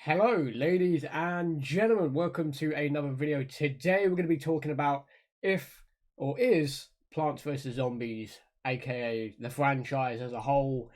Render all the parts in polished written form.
Hello, ladies and gentlemen. Welcome to another video. Today, we're going to be talking about if or is Plants vs. Zombies, aka the franchise as a whole,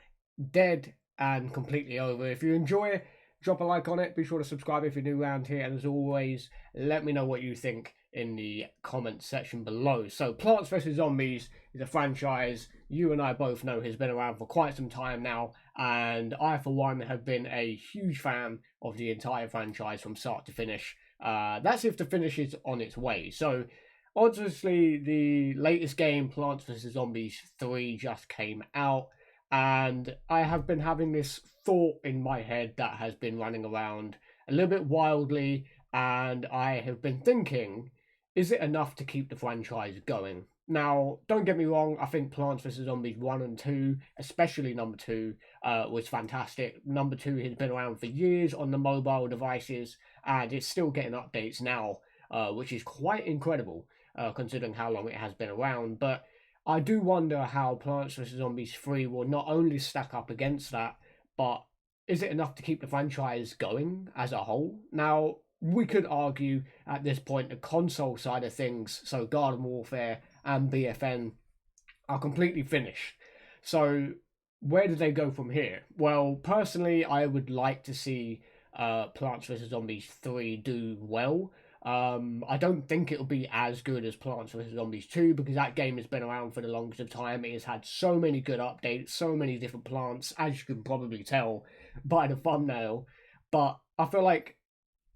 dead and completely over. If you enjoy, drop a like on it. Be sure to subscribe if you're new around here. And as always, let me know what you think in the comments section below. So, Plants vs. Zombies is a franchise you and I both know has been around for quite some time now, and I, for one, have been a huge fan of the entire franchise from start to finish. That's if the finish is on its way. So, obviously, the latest game, Plants vs. Zombies 3, just came out, and I have been having this thought in my head that has been running around a little bit wildly, and I have been thinking, is it enough to keep the franchise going? Now, don't get me wrong, I think Plants vs. Zombies 1 and 2, especially number 2, was fantastic. Number 2 has been around for years on the mobile devices, and it's still getting updates now, which is quite incredible, considering how long it has been around. But I do wonder how Plants vs. Zombies 3 will not only stack up against that, but is it enough to keep the franchise going as a whole? Now, we could argue at this point the console side of things, so Garden Warfare and BFN, are completely finished. So where do they go from here? Well, personally, I would like to see Plants vs. Zombies 3 do well. I don't think it'll be as good as Plants vs. Zombies 2 because that game has been around for the longest of time. It has had so many good updates, so many different plants, as you can probably tell by the thumbnail. But I feel like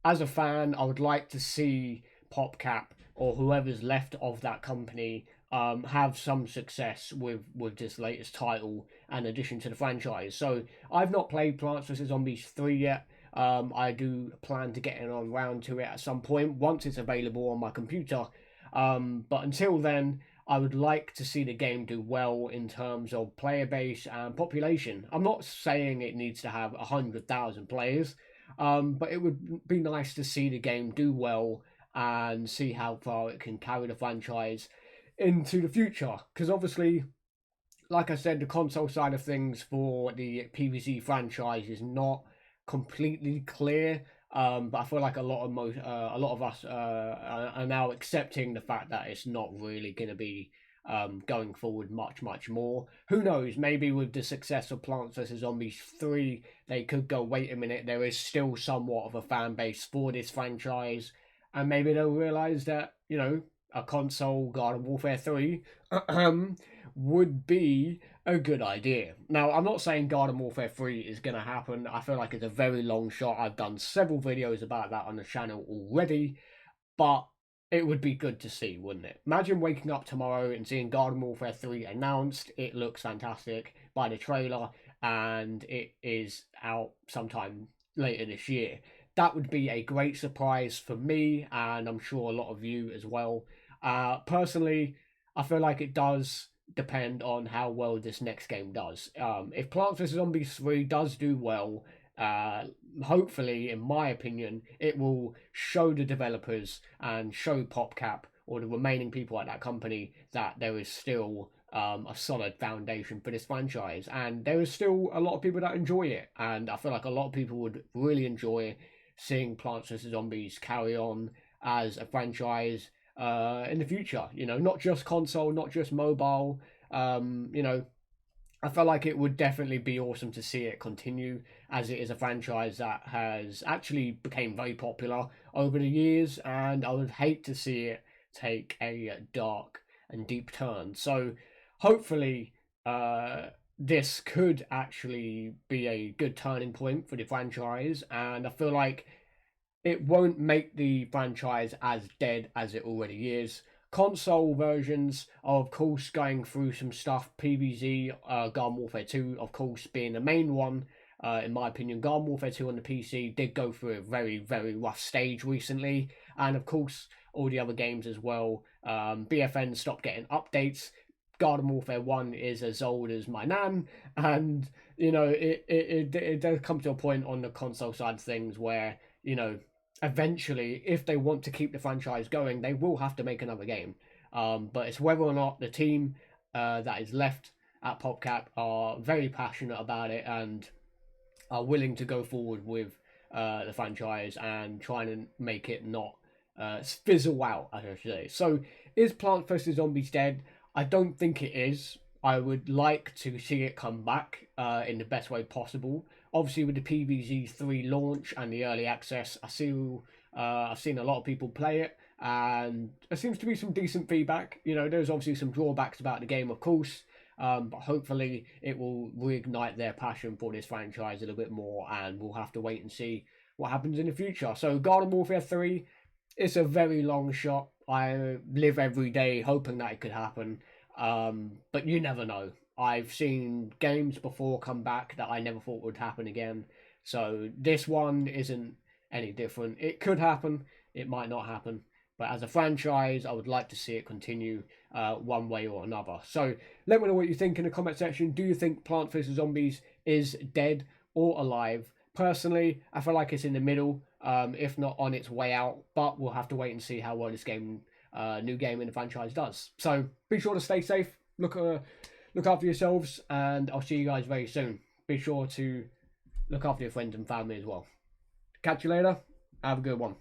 as a fan, I would like to see PopCap or whoever's left of that company have some success with this latest title and addition to the franchise. So I've not played Plants vs Zombies 3 yet. I do plan to get in on round to it at some point once it's available on my computer. But until then, I would like to see the game do well in terms of player base and population. I'm not saying it needs to have 100,000 players, but it would be nice to see the game do well and see how far it can carry the franchise into the future. Because obviously, like I said, the console side of things for the PvZ franchise is not completely clear. But I feel like a lot of us are now accepting the fact that it's not really going to be going forward much more. Who knows? Maybe with the success of Plants vs Zombies 3, they could go, wait a minute, there is still somewhat of a fan base for this franchise, and maybe they'll realize that a console Garden Warfare 3 would be a good idea. Now, I'm not saying Garden Warfare 3 is going to happen. I feel like it's a very long shot. I've done several videos about that on the channel already, but it would be good to see, wouldn't it? Imagine waking up tomorrow and seeing Garden Warfare 3 announced. It looks fantastic by the trailer, and it is out sometime later this year. That would be a great surprise for me, and I'm sure a lot of you as well. Personally, I feel like it does depend on how well this next game does. If Plants vs Zombies 3 does do well, hopefully, in my opinion, it will show the developers and show PopCap or the remaining people at that company that there is still a solid foundation for this franchise, and there is still a lot of people that enjoy it, and I feel like a lot of people would really enjoy seeing Plants vs Zombies carry on as a franchise in the future. Not just console, not just mobile. I felt like it would definitely be awesome to see it continue, as it is a franchise that has actually became very popular over the years, and I would hate to see it take a dark and deep turn. So hopefully this could actually be a good turning point for the franchise, and I feel like it won't make the franchise as dead as it already is. Console versions are, of course, going through some stuff. PvZ, Garden Warfare 2, of course, being the main one. In my opinion, Garden Warfare 2 on the PC did go through a very rough stage recently. And, of course, all the other games as well. BFN stopped getting updates. Garden Warfare 1 is as old as my nan. And, it does come to a point on the console side of things where, eventually, if they want to keep the franchise going, they will have to make another game. But it's whether or not the team that is left at PopCap are very passionate about it and are willing to go forward with the franchise and trying to make it not fizzle out, I should say. So, is Plants vs Zombies dead? I don't think it is. I would like to see it come back in the best way possible. Obviously, with the PvZ3 launch and the early access, I've seen a lot of people play it, and there seems to be some decent feedback. You know, there's obviously some drawbacks about the game, of course, but hopefully it will reignite their passion for this franchise a little bit more, and we'll have to wait and see what happens in the future. So, Garden Warfare 3, it's a very long shot. I live every day hoping that it could happen, but you never know. I've seen games before come back that I never thought would happen again. So this one isn't any different. It could happen, it might not happen. But as a franchise, I would like to see it continue one way or another. So let me know what you think in the comment section. Do you think Plants vs. Zombies is dead or alive? Personally, I feel like it's in the middle, if not on its way out. But we'll have to wait and see how well this game, new game in the franchise does. So be sure to stay safe. Look after yourselves, and I'll see you guys very soon. Be sure to look after your friends and family as well. Catch you later. Have a good one.